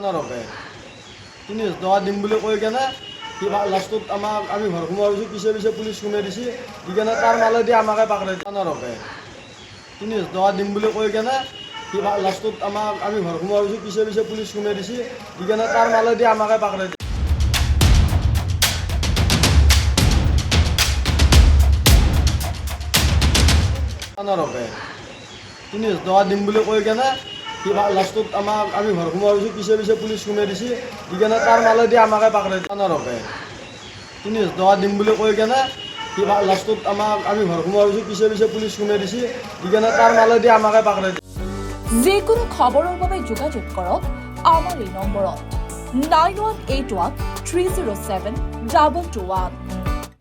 নৰকে ৩০ টকা দিম বুলি কৈ কেনে সি লাষ্টত আমাক আমি ঘৰ সোমাই গৈছোঁ, পিছে পিছে পুলিচ সোমাই দিছে, দি কেনে তাৰ মালেদি আমাকে পাকৰাই নৰকে ৩০ টকা দিম বুলি কৈ কেনে সি লাষ্টত আমাক আমি ঘৰ সোমাই গৈছোঁ, পিছে পিছে পুলিচ সোমাই দিছে, দি কেনে তাৰ মালেদি আমাকে পাকৰাই নৰকে ৩০ টকা দিম বুলি কৈ কেনে সি লাষ্টত আমাক আমি ঘৰ সোমাই গৈছোঁ, পিছে পিছে পুলিচ সোমাই দিছে, দি কেনে তাৰ মালেদি আমাকে পাকৰাই নৰকে ৩০ টকা দিম বুলি কৈ কেনে সি লাষ্টত আমাক আমি ঘৰ সোমাই গৈছোঁ, পিছে পিছে পুলিচ সোমাই দিছে, দি কেনে তাৰ মালেদি আমাকে পাকৰাই যিকোনো খবৰৰ বাবে যোগাযোগ কৰক আমাৰ এই নম্বৰত 9181 307 2221।